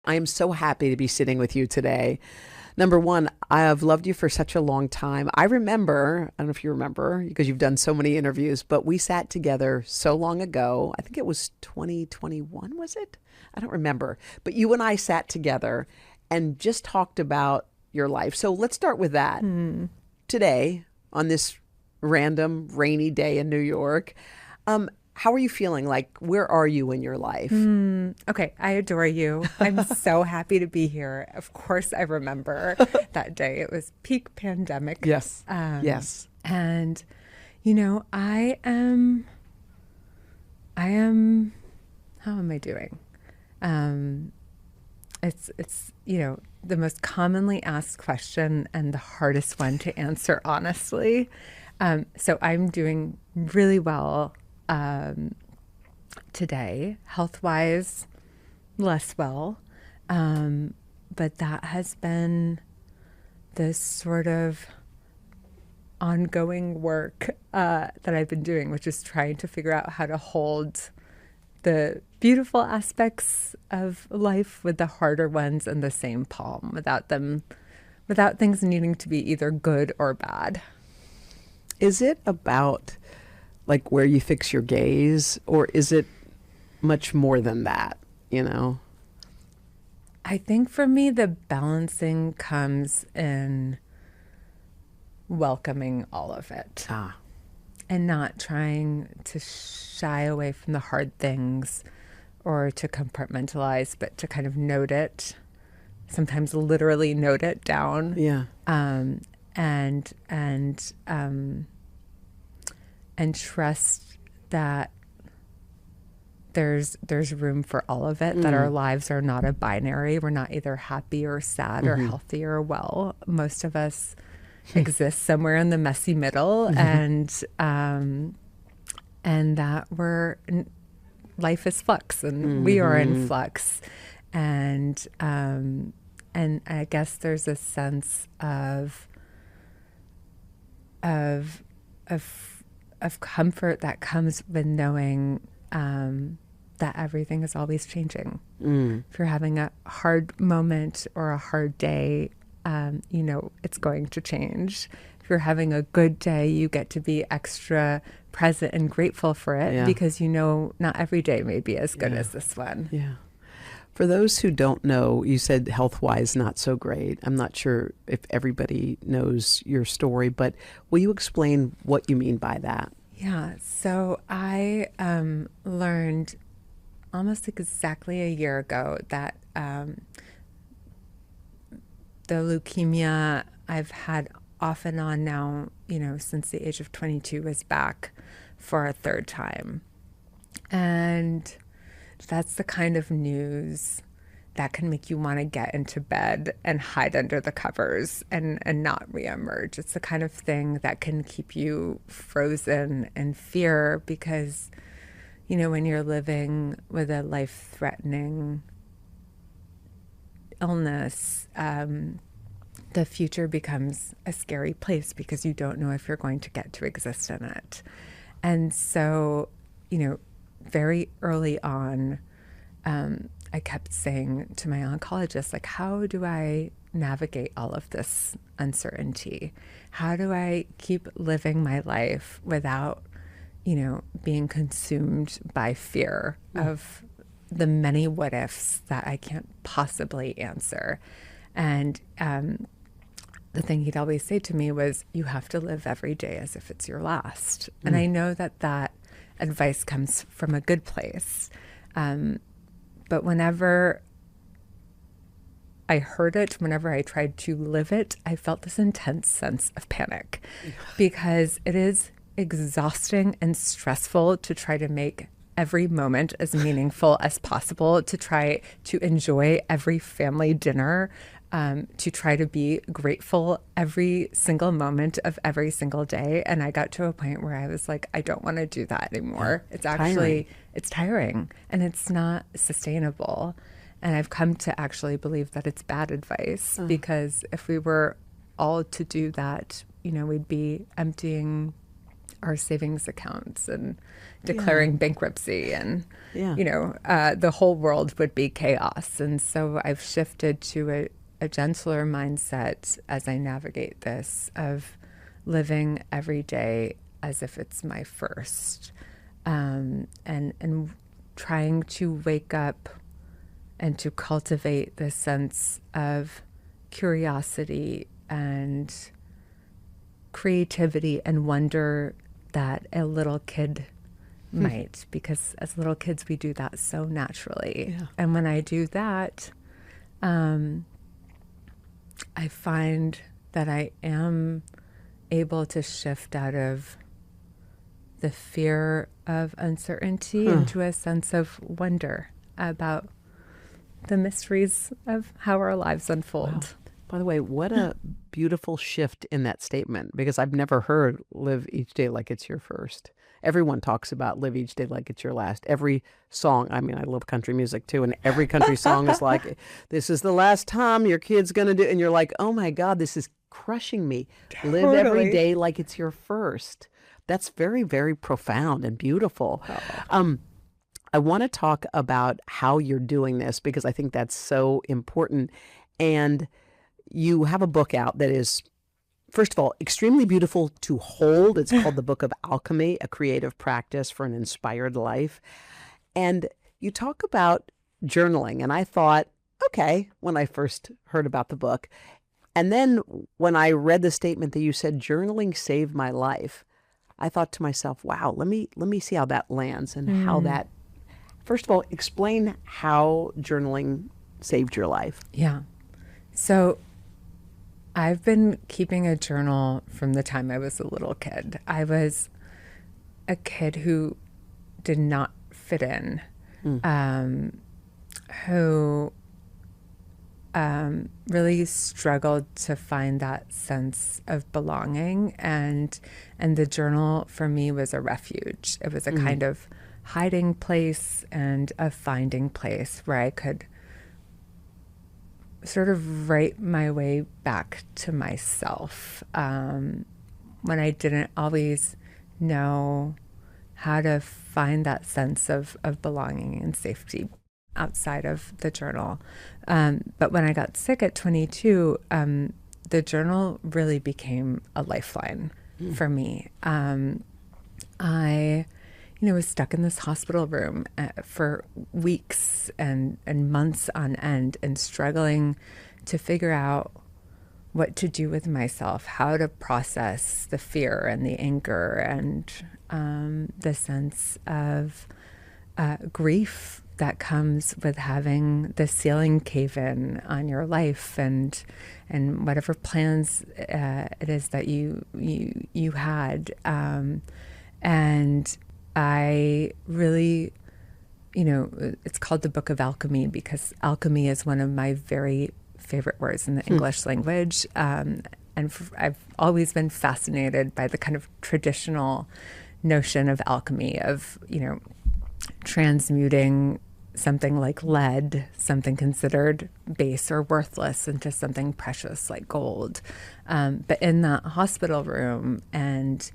I am so happy to be sitting with you today. Number one, I have loved you for such a long time. I remember, I don't know if you remember, because you've done so many interviews, but we sat together so long ago. I think it was 2021, was it? I don't remember. But you and I sat together and just talked about your life. So let's start with that. Today, on this random rainy day in New York, how are you feeling? Like, where are you in your life? Okay, I adore you. I'm so happy to be here. Of course, I remember that day. It was peak pandemic. Yes. Yes. And, how am I doing? It's the most commonly asked question and the hardest one to answer honestly. So I'm doing really well today, health-wise, less well. But that has been this sort of ongoing work that I've been doing, which is trying to figure out how to hold the beautiful aspects of life with the harder ones in the same palm without things needing to be either good or bad. Is it about like where you fix your gaze, or is it much more than that, I think for me, the balancing comes in welcoming all of it. And not trying to shy away from the hard things or to compartmentalize, but to kind of note it, sometimes literally note it down. Yeah. And trust that there's room for all of it, that our lives are not a binary. We're not either happy or sad or healthy or well. Most of us exist somewhere in the messy middle, and that life is flux, and we are in flux, and I guess there's a sense of comfort that comes with knowing that everything is always changing. If you're having a hard moment or a hard day, it's going to change. If you're having a good day, you get to be extra present and grateful for it, because not every day may be as good as this one. Yeah. For those who don't know, you said health-wise not so great. I'm not sure if everybody knows your story, but will you explain what you mean by that? Yeah. So I learned almost exactly a year ago that the leukemia I've had off and on now, since the age of 22 was back for a third time. And that's the kind of news that can make you want to get into bed and hide under the covers and not reemerge. It's the kind of thing that can keep you frozen in fear because, when you're living with a life-threatening illness, the future becomes a scary place because you don't know if you're going to get to exist in it. And so, very early on, I kept saying to my oncologist, like, how do I navigate all of this uncertainty? How do I keep living my life without, being consumed by fear of the many what ifs that I can't possibly answer? And the thing he'd always say to me was, you have to live every day as if it's your last. And I know that advice comes from a good place. But whenever I heard it, whenever I tried to live it, I felt this intense sense of panic because it is exhausting and stressful to try to make every moment as meaningful as possible, to try to enjoy every family dinner, to try to be grateful every single moment of every single day. And I got to a point where I was like, I don't want to do that anymore. It's actually, it's tiring and it's not sustainable. And I've come to actually believe that it's bad advice because if we were all to do that, we'd be emptying our savings accounts and declaring bankruptcy, and Yeah. the whole world would be chaos. And so I've shifted to a gentler mindset as I navigate this, of living every day as if it's my first, and trying to wake up and to cultivate this sense of curiosity and creativity and wonder that a little kid might, because as little kids we do that so naturally. Yeah. And when I do that, I find that I am able to shift out of the fear of uncertainty into a sense of wonder about the mysteries of how our lives unfold. Wow. By the way, what a beautiful shift in that statement, because I've never heard live each day like it's your first. Everyone talks about live each day like it's your last. Every song, I mean, I love country music too, and every country song is like, this is the last time your kid's going to do, and you're like, oh my God, this is crushing me. Totally. Live every day like it's your first. That's very, very profound and beautiful. I want to talk about how you're doing this, because I think that's so important. And you have a book out that is, first of all, extremely beautiful to hold. It's called The Book of Alchemy, a creative practice for an inspired life. And you talk about journaling. And I thought, okay, when I first heard about the book. And then when I read the statement that you said, journaling saved my life, I thought to myself, wow, let me see how that lands and how that, first of all, explain how journaling saved your life. Yeah. So I've been keeping a journal from the time I was a little kid. I was a kid who did not fit in, who really struggled to find that sense of belonging, and the journal for me was a refuge. It was a kind of hiding place and a finding place where I could sort of write my way back to myself, when I didn't always know how to find that sense of belonging and safety outside of the journal. But when I got sick at 22, the journal really became a lifeline for me. I was stuck in this hospital room for weeks and months on end, and struggling to figure out what to do with myself, how to process the fear and the anger and the sense of grief that comes with having the ceiling cave in on your life, and whatever plans it is that you had, and I really, it's called the Book of Alchemy because alchemy is one of my very favorite words in the English language. And I've always been fascinated by the kind of traditional notion of alchemy, of, transmuting something like lead, something considered base or worthless, into something precious like gold. But in that hospital room and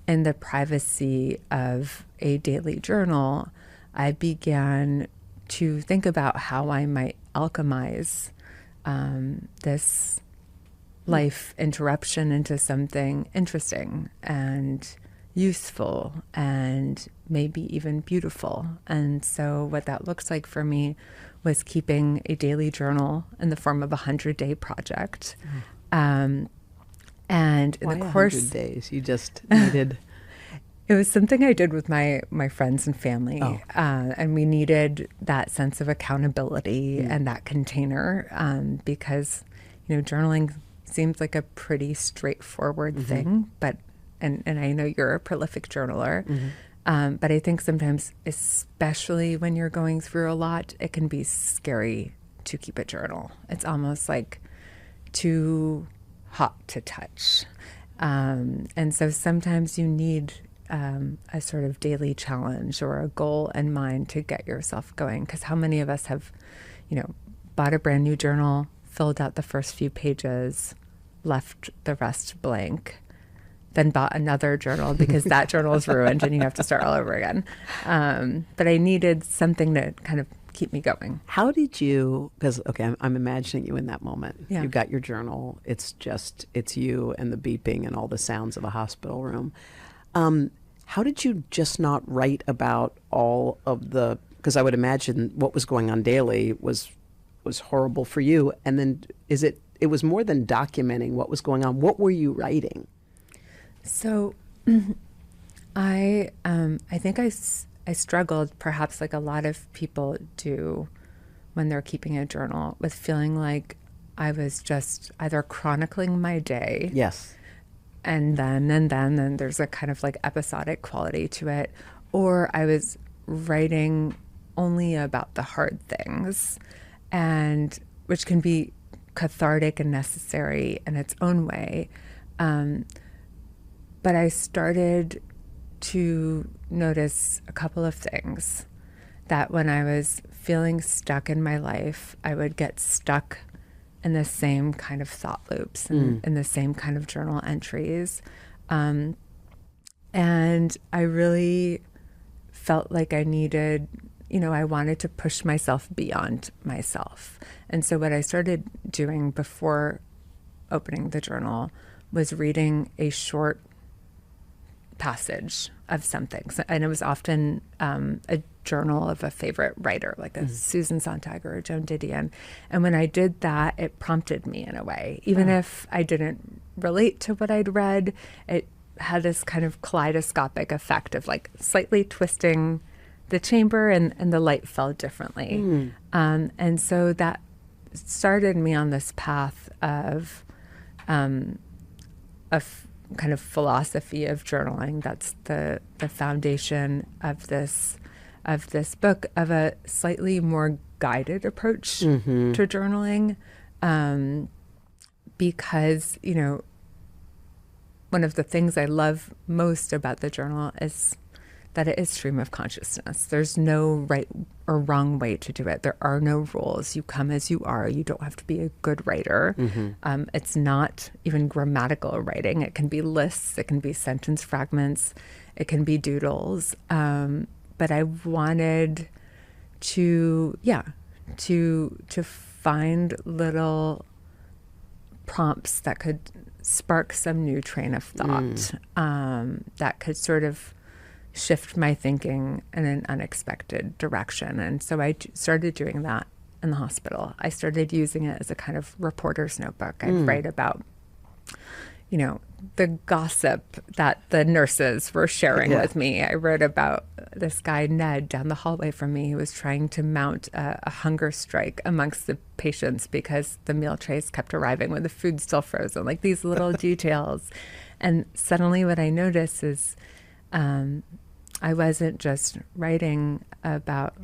in the privacy of a daily journal, I began to think about how I might alchemize this life interruption into something interesting and useful and maybe even beautiful. And so what that looks like for me was keeping a daily journal in the form of a 100-day project. And in Why the course, 100 days? You just needed. it was something I did with my friends and family, and we needed that sense of accountability and that container, because journaling seems like a pretty straightforward thing, but and I know you're a prolific journaler, but I think sometimes, especially when you're going through a lot, it can be scary to keep a journal. It's almost like too hot to touch. And so sometimes you need a sort of daily challenge or a goal in mind to get yourself going. Because how many of us have, bought a brand new journal, filled out the first few pages, left the rest blank, then bought another journal because that journal is ruined and you have to start all over again. But I needed something to kind of keep me going. How did you, because, okay, I'm imagining you in that moment. Yeah. You've got your journal. It's you and the beeping and all the sounds of a hospital room. How did you just not write about all of the, because I would imagine what was going on daily was horrible for you. And then it was more than documenting what was going on. What were you writing? So I think I struggled, perhaps like a lot of people do when they're keeping a journal, with feeling like I was just either chronicling my day. Yes. And then there's a kind of like episodic quality to it. Or I was writing only about the hard things, and which can be cathartic and necessary in its own way. But I started to notice a couple of things, that when I was feeling stuck in my life, I would get stuck in the same kind of thought loops and in the same kind of journal entries. And I really felt like I needed, I wanted to push myself beyond myself. And so what I started doing before opening the journal was reading a short passage of something. And it was often a journal of a favorite writer, like a Susan Sontag or a Joan Didion. And when I did that, it prompted me in a way. Even if I didn't relate to what I'd read, it had this kind of kaleidoscopic effect of like slightly twisting the chamber, and the light fell differently. And so that started me on this path of kind of philosophy of journaling. That's the foundation of this book, of a slightly more guided approach to journaling, because one of the things I love most about the journal is that it is stream of consciousness. There's no right or wrong way to do it. There are no rules. You come as you are. You don't have to be a good writer. It's not even grammatical writing. It can be lists. It can be sentence fragments. It can be doodles. But I wanted to find little prompts that could spark some new train of thought, that could sort of shift my thinking in an unexpected direction. And so I started doing that in the hospital. I started using it as a kind of reporter's notebook. I'd write about, the gossip that the nurses were sharing with me. I wrote about this guy, Ned, down the hallway from me, who was trying to mount a hunger strike amongst the patients because the meal trays kept arriving when the food's still frozen, like these little details. And suddenly what I noticed is I wasn't just writing about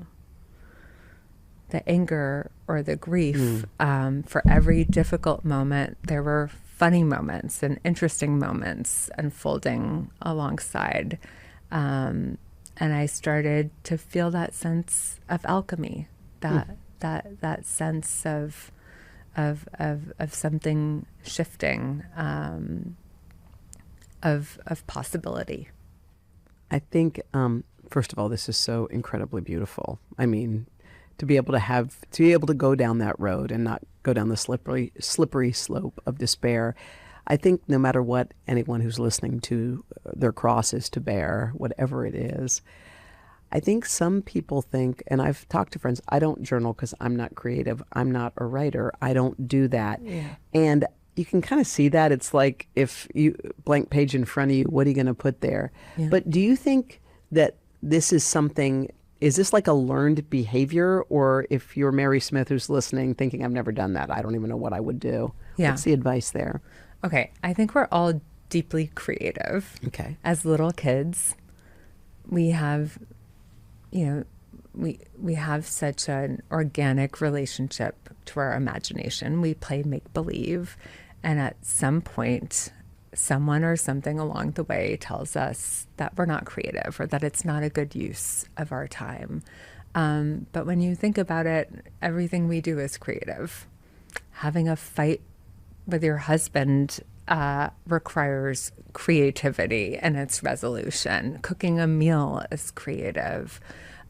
the anger or the grief. For every difficult moment, there were funny moments and interesting moments unfolding alongside. And I started to feel that sense of alchemy, that sense of something shifting, of possibility. I think, first of all, this is so incredibly beautiful. I mean, to be able to go down that road and not go down the slippery slope of despair. I think no matter what anyone who's listening to their cross is to bear, whatever it is, I think some people think, and I've talked to friends, I don't journal because I'm not creative. I'm not a writer. I don't do that. Yeah. And you can kind of see that. It's like, if you blank page in front of you, what are you going to put there? Yeah. But do you think that this is something, is this like a learned behavior? Or if you're Mary Smith who's listening thinking, I've never done that, I don't even know what I would do. Yeah. What's the advice there? Okay. I think we're all deeply creative. Okay. As little kids, we have, we have such an organic relationship to our imagination. We play make-believe. And at some point, someone or something along the way tells us that we're not creative or that it's not a good use of our time. But when you think about it, everything we do is creative. Having a fight with your husband requires creativity and its resolution. Cooking a meal is creative.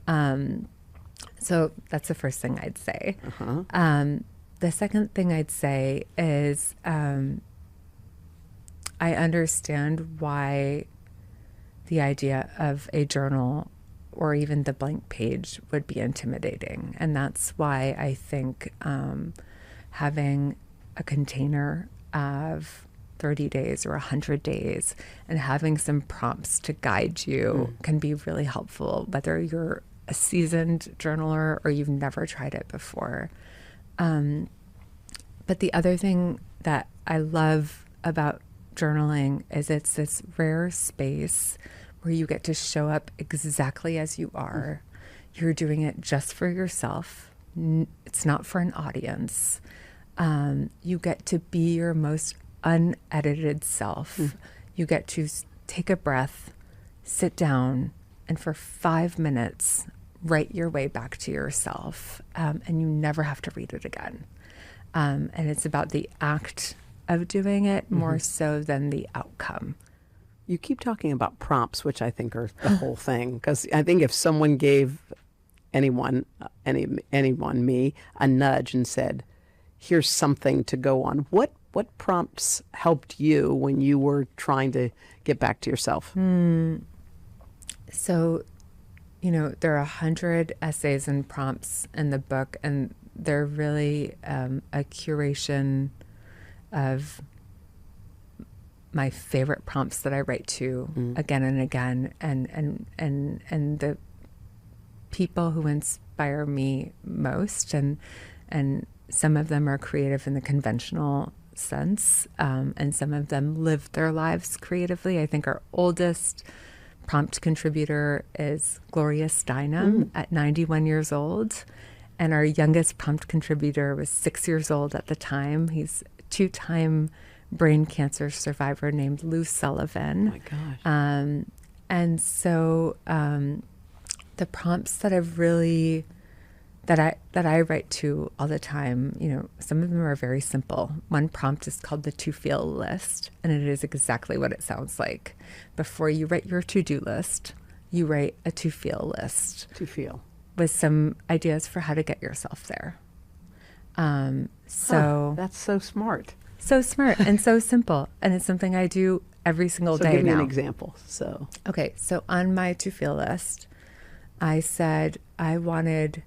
So that's the first thing I'd say. The second thing I'd say is I understand why the idea of a journal or even the blank page would be intimidating. And that's why I think having a container of 30 days or 100 days and having some prompts to guide you can be really helpful, whether you're a seasoned journaler or you've never tried it before. But the other thing that I love about journaling is it's this rare space where you get to show up exactly as you are. You're doing it just for yourself. It's not for an audience. You get to be your most unedited self. You get to take a breath, sit down, and for 5 minutes, write your way back to yourself. And you never have to read it again. And it's about the act of doing it more so than the outcome. You keep talking about prompts, which I think are the whole thing, because I think if someone gave anyone, me, a nudge and said, here's something to go on, what prompts helped you when you were trying to get back to yourself? So, there are 100 essays and prompts in the book, and they're really a curation of my favorite prompts that I write to again and again, and the people who inspire me most, and some of them are creative in the conventional sense, and some of them live their lives creatively. I think our oldest prompt contributor is Gloria Steinem at 91 years old, and our youngest prompt contributor was 6 years old at the time. He's a 2-time brain cancer survivor named Lou Sullivan. Oh my gosh. And so the prompts that I've really that I write to all the time, some of them are very simple. One prompt is called the to feel list, and it is exactly what it sounds like. Before you write your to-do list, you write a to feel list. To feel. With some ideas for how to get yourself there. That's so smart. So smart and so simple. And it's something I do every single day now. Give me an example. Okay, so on my to feel list, I said I wanted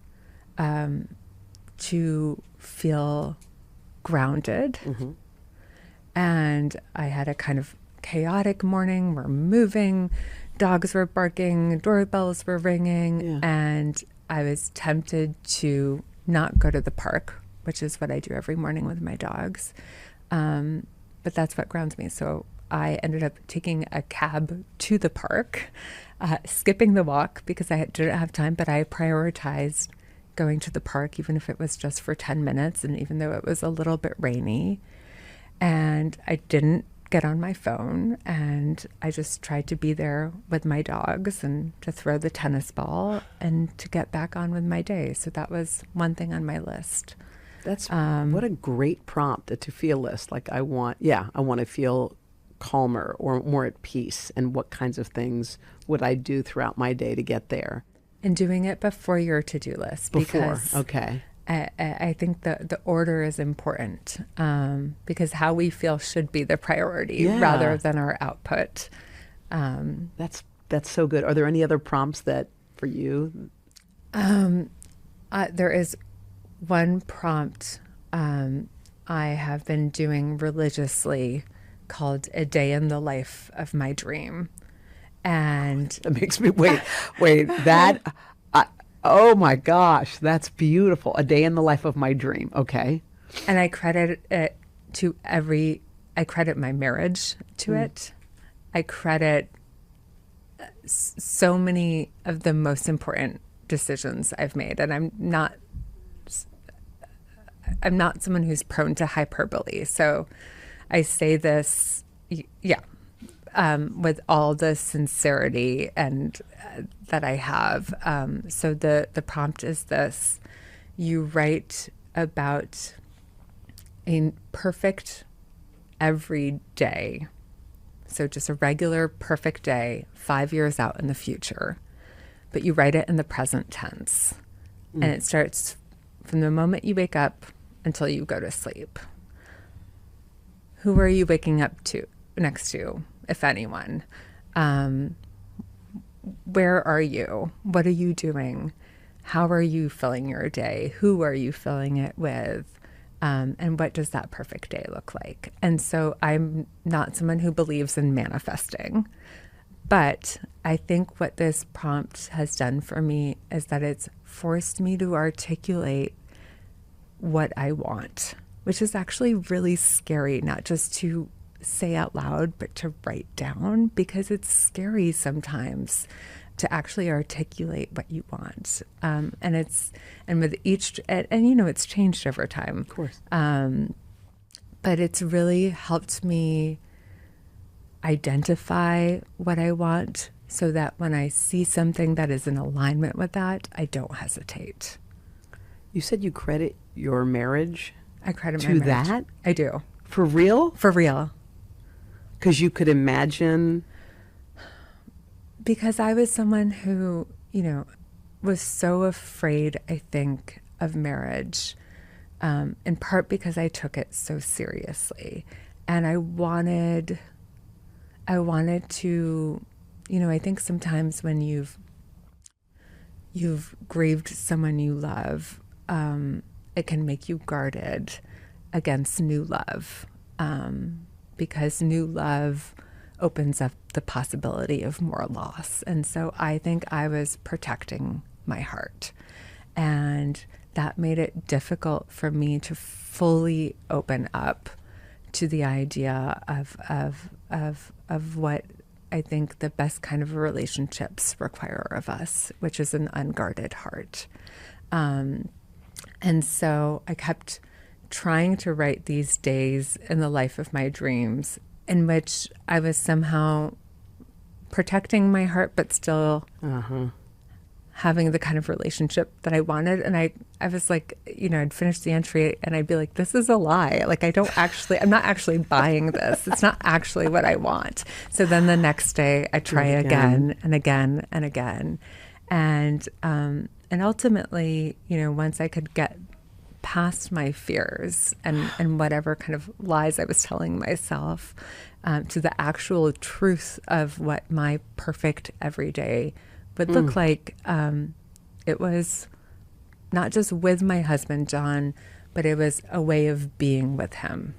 to feel grounded. And I had a kind of chaotic morning. We're moving, dogs were barking, doorbells were ringing, and I was tempted to not go to the park, which is what I do every morning with my dogs. But that's what grounds me. So I ended up taking a cab to the park, skipping the walk because I didn't have time, but I prioritized going to the park, even if it was just for 10 minutes, and even though it was a little bit rainy. And I didn't get on my phone, and I just tried to be there with my dogs and to throw the tennis ball and to get back on with my day. So that was one thing on my list. That's what a great prompt, a to feel list. Like I want to feel calmer or more at peace, and what kinds of things would I do throughout my day to get there? And doing it before your to-do list. Because okay. I think the order is important, because how we feel should be the priority rather than our output. That's so good. Are there any other prompts that for you? There is one prompt I have been doing religiously called A Day in the Life of My Dream. And that makes me wait, that, oh my gosh, that's beautiful. A day in the life of my dream. Okay. And I credit it to I credit my marriage to it. I credit so many of the most important decisions I've made. And I'm not someone who's prone to hyperbole. So I say this, with all the sincerity and that I have. So the prompt is this: you write about a perfect every day. So just a regular, perfect day, 5 years out in the future. But you write it in the present tense. And it starts from the moment you wake up until you go to sleep. Who are you waking up to next to, if anyone? Where are you? What are you doing? How are you filling your day? Who are you filling it with? And what does that perfect day look like? And so I'm not someone who believes in manifesting, but I think what this prompt has done for me is that it's forced me to articulate what I want, which is actually really scary, not just to say out loud, but to write down, because it's scary sometimes to actually articulate what you want. And with each, and you know, it's changed over time. Of course. But it's really helped me identify what I want so that when I see something that is in alignment with that, I don't hesitate. You said you credit your marriage I credit to my marriage. that? I do. For real? For real. Because you could imagine. Because I was someone who, you know, was so afraid, I think, of marriage, in part because I took it so seriously. And I wanted to, you know, I think sometimes when you've grieved someone you love, it can make you guarded against new love, because new love opens up the possibility of more loss. And so I think I was protecting my heart. And that made it difficult for me to fully open up to the idea of what I think the best kind of relationships require of us, which is an unguarded heart. And so I kept trying to write these days in the life of my dreams in which I was somehow protecting my heart, but still having the kind of relationship that I wanted. And I was like, you know, I'd finish the entry and I'd be like, this is a lie. Like, I'm not actually buying this. It's not actually what I want. So then the next day I try again and again and again. And ultimately, you know, once I could get past my fears and whatever kind of lies I was telling myself, to the actual truth of what my perfect everyday would look like. It was not just with my husband, John, but it was a way of being with him.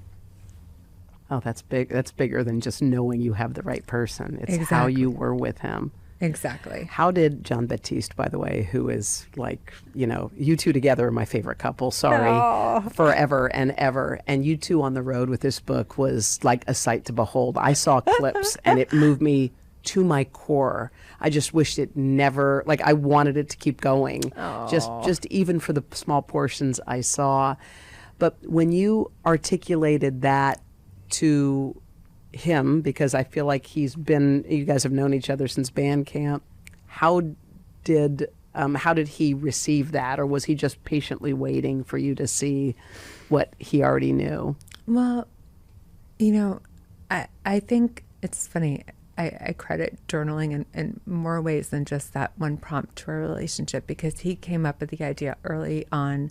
Oh, that's big. That's bigger than just knowing you have the right person. It's Exactly. how you were with him. Exactly. How did John Baptiste, by the way, who is like, you know, you two together are my favorite couple, sorry, forever and ever. And you two on the road with this book was like a sight to behold. I saw clips and it moved me to my core. I just wished it never, like I wanted it to keep going, just even for the small portions I saw. But when you articulated that to him, because I feel like you guys have known each other since band camp, how did he receive that? Or was he just patiently waiting for you to see what he already knew? Well, you know, I think it's funny. I credit journaling in more ways than just that one prompt to a relationship, because he came up with the idea early on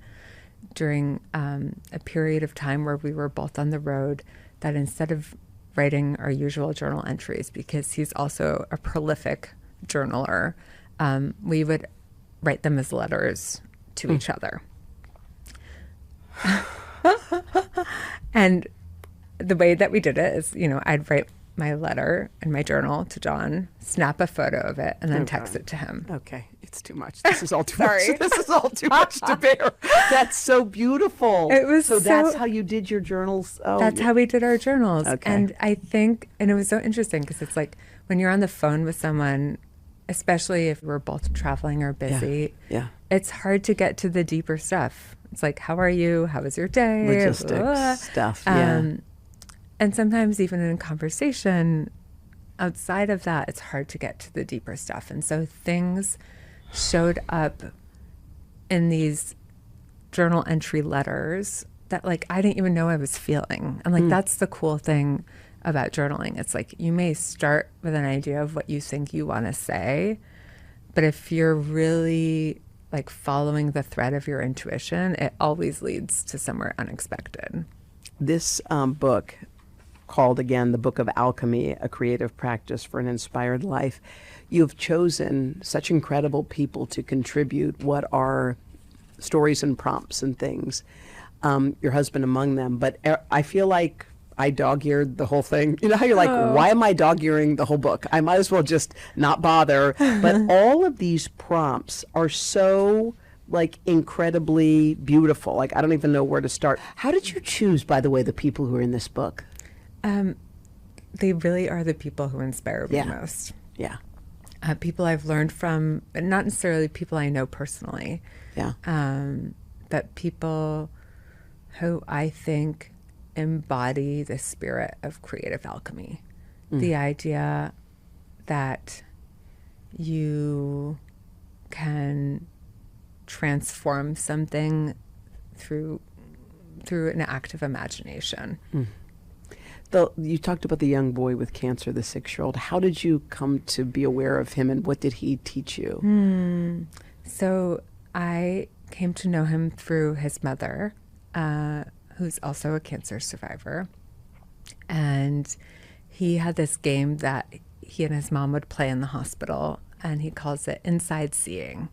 during a period of time where we were both on the road, that instead of writing our usual journal entries, because he's also a prolific journaler, we would write them as letters to each other. And the way that we did it is, you know, I'd write my letter in my journal to John, snap a photo of it, and then text it to him. Okay, it's too much. This is all too much. This is all too much to bear. That's so beautiful. It was so that's how you did your journals. Oh, that's how we did our journals. Okay. And I think, and it was so interesting because it's like when you're on the phone with someone, especially if we're both traveling or busy, it's hard to get to the deeper stuff. It's like, how are you? How was your day? Logistics stuff. And sometimes even in conversation, outside of that, it's hard to get to the deeper stuff. And so things showed up in these journal entry letters that like I didn't even know I was feeling. And like that's the cool thing about journaling. It's like you may start with an idea of what you think you want to say, but if you're really like following the thread of your intuition, it always leads to somewhere unexpected. This book, called again The Book of Alchemy, A Creative Practice for an Inspired Life, you've chosen such incredible people to contribute what are stories and prompts and things, your husband among them. But I feel like I dog-eared the whole thing. You know how you're like, why am I dog-earing the whole book? I might as well just not bother. But all of these prompts are so like incredibly beautiful. Like I don't even know where to start. How did you choose, by the way, the people who are in this book? They really are the people who inspire me most. Yeah. People I've learned from, and not necessarily people I know personally. Yeah. But people who I think embody the spirit of creative alchemy. The idea that you can transform something through an act of imagination. You talked about the young boy with cancer, the 6-year-old. How did you come to be aware of him, and what did he teach you? So I came to know him through his mother, who's also a cancer survivor. And he had this game that he and his mom would play in the hospital, and he calls it inside seeing,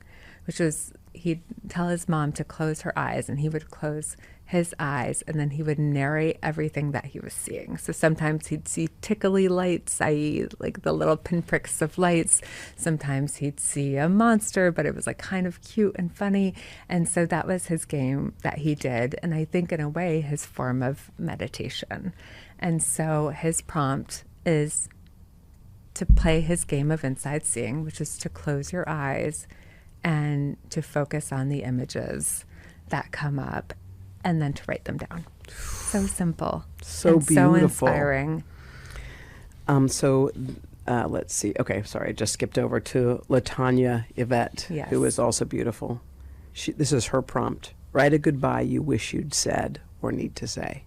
which was he'd tell his mom to close her eyes, and he would close his eyes, and then he would narrate everything that he was seeing. So sometimes he'd see tickly lights, i.e. like the little pinpricks of lights. Sometimes he'd see a monster, but it was like kind of cute and funny. And so that was his game that he did. And I think in a way, his form of meditation. And so his prompt is to play his game of inside seeing, which is to close your eyes and to focus on the images that come up, and then to write them down. So simple. So and beautiful. So inspiring. Let's see. Okay, sorry. I just skipped over to LaTanya Yvette, Yes. who is also beautiful. This is her prompt. Write a goodbye you wish you'd said or need to say.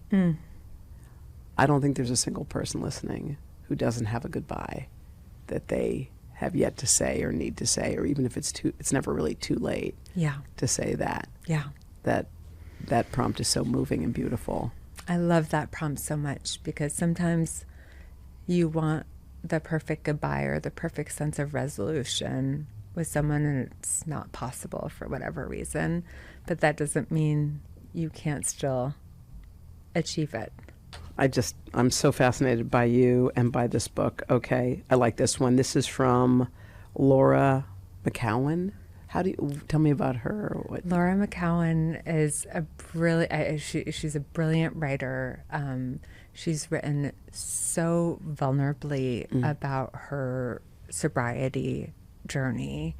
I don't think there's a single person listening who doesn't have a goodbye that they have yet to say or need to say, or even if it's never really too late to say that. Yeah. That prompt is so moving and beautiful. I love that prompt so much, because sometimes you want the perfect goodbye or the perfect sense of resolution with someone, and it's not possible for whatever reason. But that doesn't mean you can't still achieve it. I'm so fascinated by you and by this book. Okay, I like this one. This is from Laura McCowan. Tell me about her? Laura McCowan is a brilliant. She's a brilliant writer. She's written so vulnerably about her sobriety journey,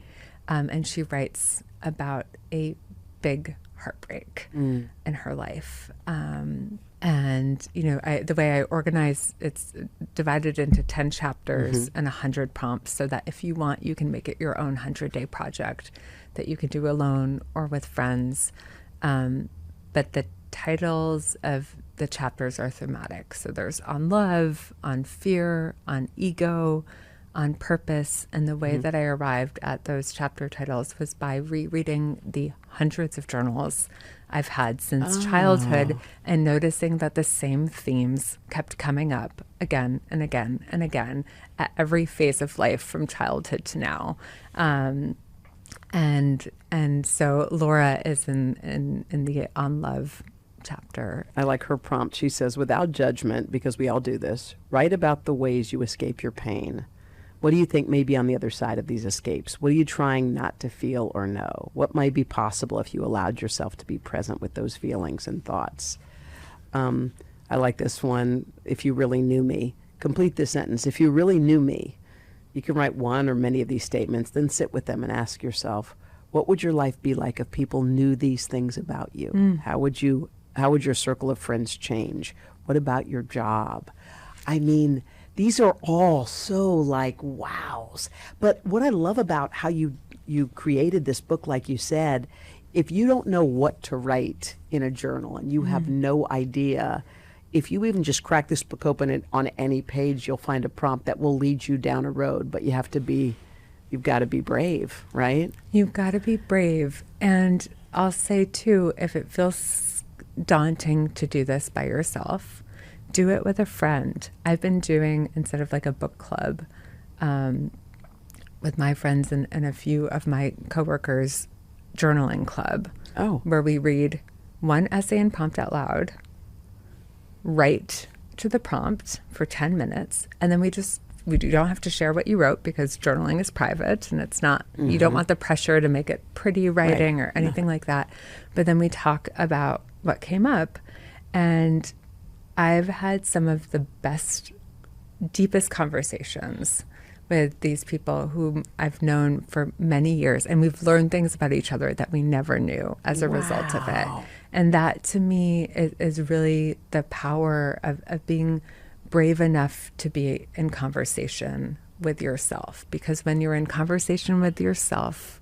and she writes about a big heartbreak in her life. And the way I organize, it's divided into 10 chapters and 100 prompts, so that if you want, you can make it your own 100-day project that you can do alone or with friends. But the titles of the chapters are thematic. So there's on love, on fear, on ego, on purpose. And the way that I arrived at those chapter titles was by rereading the hundreds of journals I've had since childhood, and noticing that the same themes kept coming up again and again and again at every phase of life from childhood to now. And so Laura is in the On Love chapter. I like her prompt. She says, without judgment, because we all do this, write about the ways you escape your pain. What do you think may be on the other side of these escapes? What are you trying not to feel or know? What might be possible if you allowed yourself to be present with those feelings and thoughts? I like this one. If you really knew me. Complete this sentence. If you really knew me. You can write one or many of these statements, then sit with them and ask yourself, what would your life be like if people knew these things about you? How would your circle of friends change? What about your job? I mean, these are all so like wows. But what I love about how you created this book, like you said, if you don't know what to write in a journal and you have no idea, if you even just crack this book open and on any page, you'll find a prompt that will lead you down a road. But you've got to be brave, right? You've got to be brave. And I'll say too, if it feels daunting to do this by yourself, do it with a friend. I've been doing, instead of like a book club, with my friends and a few of my coworkers, journaling club. Oh. Where we read one essay and prompt out loud, write to the prompt for 10 minutes, and then we don't have to share what you wrote because journaling is private and it's not, you don't want the pressure to make it pretty writing or anything like that. But then we talk about what came up, and I've had some of the best, deepest conversations with these people whom I've known for many years, and we've learned things about each other that we never knew as a result of it. And that to me is really the power of being brave enough to be in conversation with yourself, because when you're in conversation with yourself,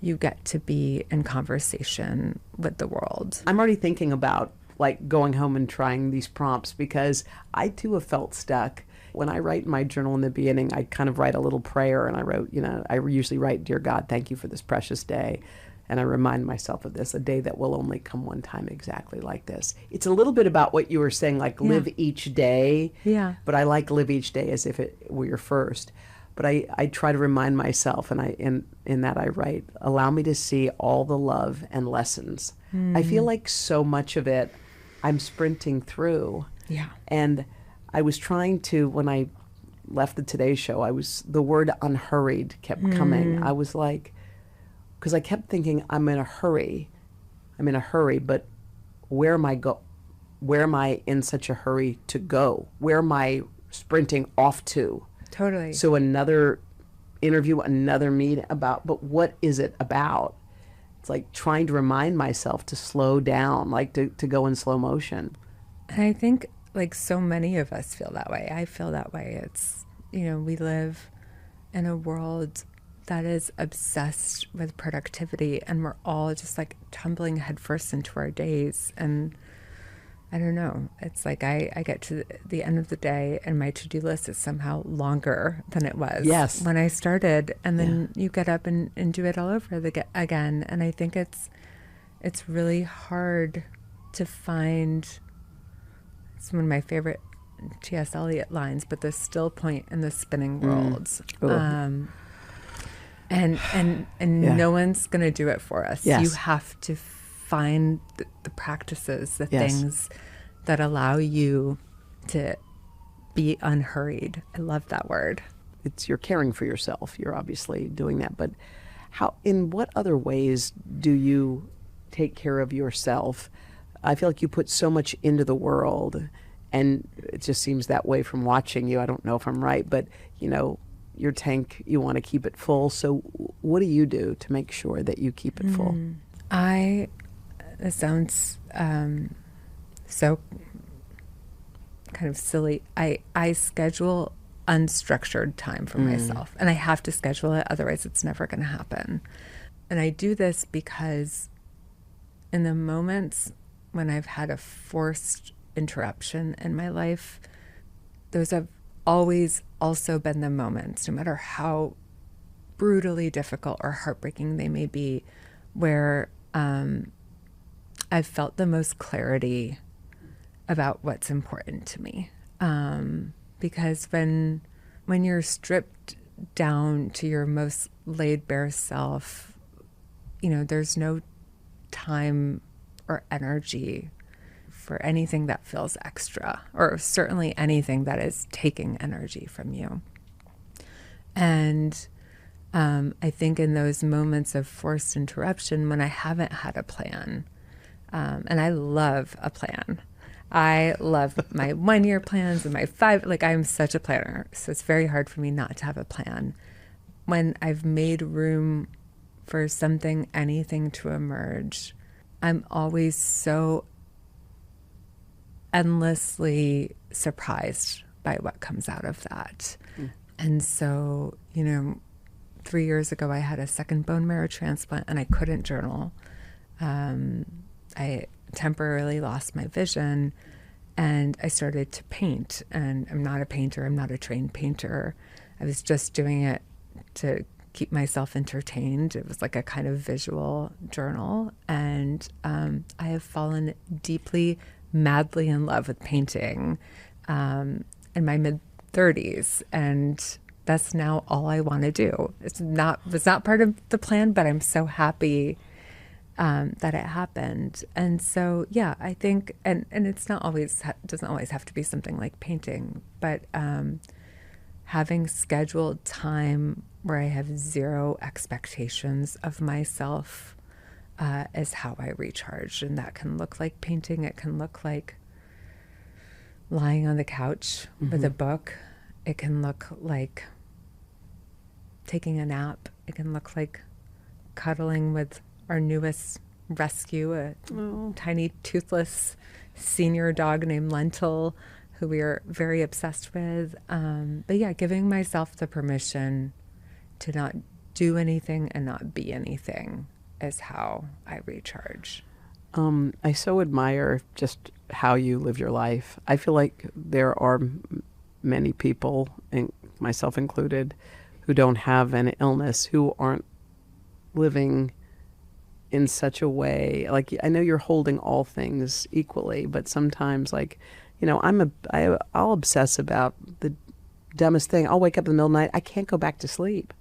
you get to be in conversation with the world. I'm already thinking about like going home and trying these prompts, because I too have felt stuck. When I write in my journal in the beginning, I kind of write a little prayer, and I wrote, I usually write, "Dear God, thank you for this precious day." And I remind myself of this, a day that will only come one time exactly like this. It's a little bit about what you were saying, like live each day. Yeah. But I like live each day as if it were your first. But I try to remind myself, and in that I write, "Allow me to see all the love and lessons." I feel like so much of it I'm sprinting through. Yeah. And I was trying to, when I left the Today Show, the word unhurried kept coming. I was like, because I kept thinking, I'm in a hurry, but where am I in such a hurry to go? Where am I sprinting off to? Totally. So another interview, another meet but what is it about? It's like trying to remind myself to slow down, like to go in slow motion. And I think like so many of us feel that way. I feel that way. It's, we live in a world that is obsessed with productivity, and we're all just like tumbling headfirst into our days. And I don't know, it's like I get to the end of the day and my to-do list is somehow longer than it was when I started. And then you get up and do it all over again. And I think it's really hard to find, it's one of my favorite T.S. Eliot lines, but the still point in the spinning worlds. And no one's going to do it for us. Yes. You have to find the practices, the things that allow you to be unhurried. I love that word. You're caring for yourself. You're obviously doing that. But in what other ways do you take care of yourself? I feel like you put so much into the world, and it just seems that way from watching you. I don't know if I'm right, but your tank, you want to keep it full. So what do you do to make sure that you keep it full? It sounds so kind of silly. I schedule unstructured time for myself, and I have to schedule it, otherwise it's never going to happen. And I do this because in the moments when I've had a forced interruption in my life, those have always also been the moments, no matter how brutally difficult or heartbreaking they may be, where I've felt the most clarity about what's important to me. Because when you're stripped down to your most laid bare self, there's no time or energy for anything that feels extra, or certainly anything that is taking energy from you. And I think in those moments of forced interruption, when I haven't had a plan, and I love a plan. I love my 1-year plans and my 5, I'm such a planner. So it's very hard for me not to have a plan. When I've made room for anything to emerge, I'm always so endlessly surprised by what comes out of that. And so, 3 years ago, I had a second bone marrow transplant and I couldn't journal. I temporarily lost my vision, and I started to paint. And I'm not a painter. I'm not a trained painter. I was just doing it to keep myself entertained. It was like a kind of visual journal. And I have fallen deeply, madly in love with painting in my mid-30s. And that's now all I want to do. It's not part of the plan, but I'm so happy that it happened. And so, yeah, I think, and it's not always, doesn't always have to be something like painting, but having scheduled time where I have zero expectations of myself is how I recharge. And that can look like painting. It can look like lying on the couch with a book. It can look like taking a nap. It can look like cuddling with our newest rescue, a tiny toothless senior dog named Lentil, who we are very obsessed with. But yeah, giving myself the permission to not do anything and not be anything is how I recharge. I so admire just how you live your life. I feel like there are many people, and myself included, who don't have an illness, who aren't living in such a way. Like, I know you're holding all things equally, but sometimes, like, you know, I'll obsess about the dumbest thing. I'll wake up in the middle of the night. I can't go back to sleep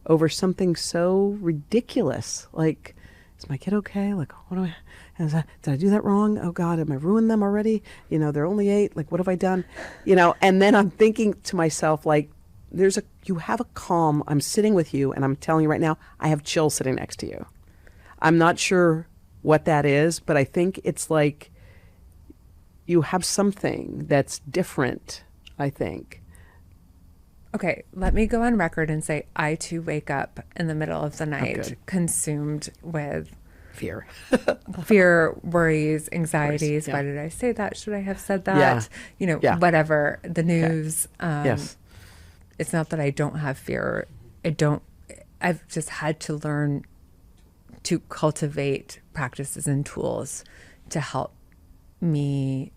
over something so ridiculous. Like, is my kid okay? Like, did I do that wrong? Oh God, am I ruining them already? You know, they're only 8. Like, what have I done? You know, and then I'm thinking to myself, like, you have a calm. I'm sitting with you, and I'm telling you right now, I have chills sitting next to you. I'm not sure what that is, but I think it's like you have something that's different, I think. Okay, let me go on record and say I too wake up in the middle of the night consumed with fear, worries, anxieties. Yeah. Why did I say that? Should I have said that? You know, whatever, the news. Yes. It's not that I don't have fear. I've just had to learn to cultivate practices and tools to help me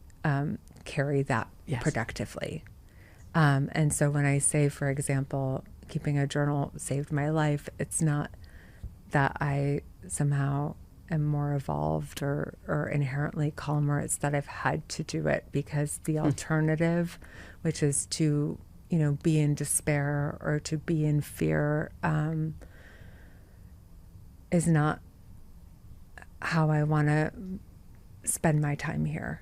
carry that productively. And so when I say, for example, keeping a journal saved my life, it's not that I somehow am more evolved or inherently calmer. It's that I've had to do it because the alternative, which is to, you know, be in despair or to be in fear, is not how I want to spend my time here.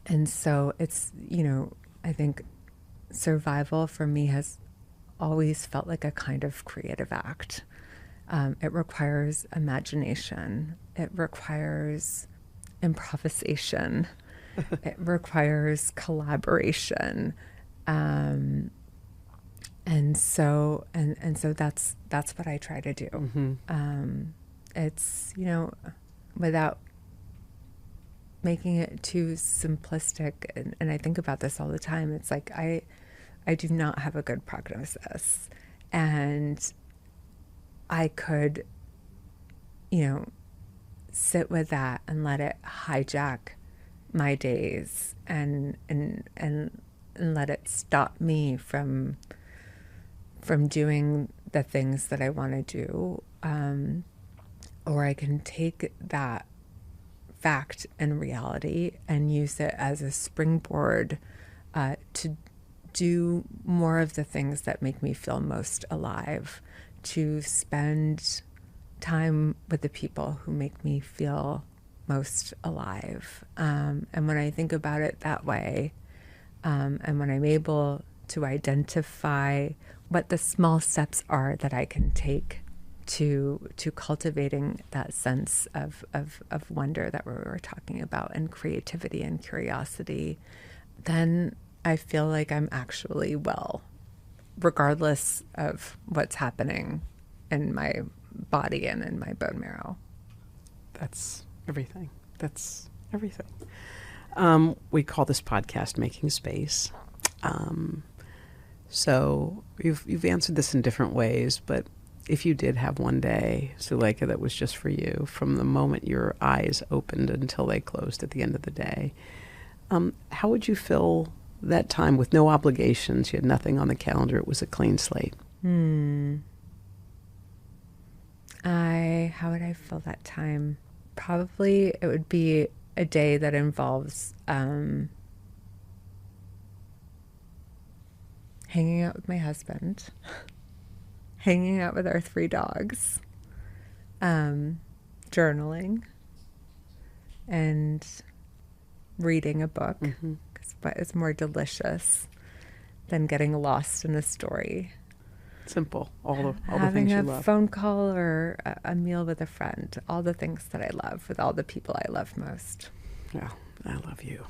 And so it's, you know, I think survival for me has always felt like a kind of creative act. It requires imagination. It requires improvisation. It requires collaboration. And so that's what I try to do. It's, you know, without making it too simplistic, and I think about this all the time. It's like I do not have a good prognosis, and I could, you know, sit with that and let it hijack my days and let it stop me from doing the things that I want to do, or I can take that fact and reality and use it as a springboard to do more of the things that make me feel most alive, to spend time with the people who make me feel most alive. And when I think about it that way, and when I'm able to identify what the small steps are that I can take to cultivating that sense of wonder that we were talking about, and creativity and curiosity, then I feel like I'm actually well, regardless of what's happening in my body and in my bone marrow. That's everything. That's everything. We call this podcast Making Space. So you've answered this in different ways, but if you did have one day, Suleika, that was just for you, from the moment your eyes opened until they closed at the end of the day, how would you fill that time with no obligations? You had nothing on the calendar. It was a clean slate. How would I fill that time? Probably it would be a day that involves hanging out with my husband, hanging out with our 3 dogs, journaling, and reading a book. Because what is more delicious than getting lost in a story? Simple. All the things you Having love. a phone call or a meal with a friend. All the things that I love with all the people I love most. Yeah, I love you.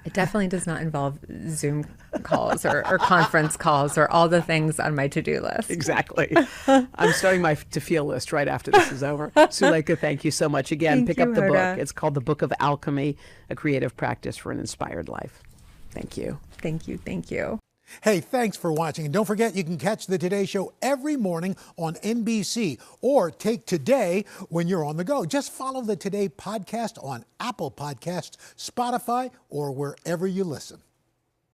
It definitely does not involve Zoom calls or conference calls or all the things on my to-do list. Exactly. I'm starting my to-feel list right after this is over. Suleika, thank you so much again. Thank Pick you, up the Hoda. book. It's called The Book of Alchemy, A Creative Practice for an Inspired Life. Thank you. Thank you. Thank you. Hey, thanks for watching. And don't forget, you can catch the Today Show every morning on NBC or take Today when you're on the go. Just follow the Today podcast on Apple Podcasts, Spotify, or wherever you listen.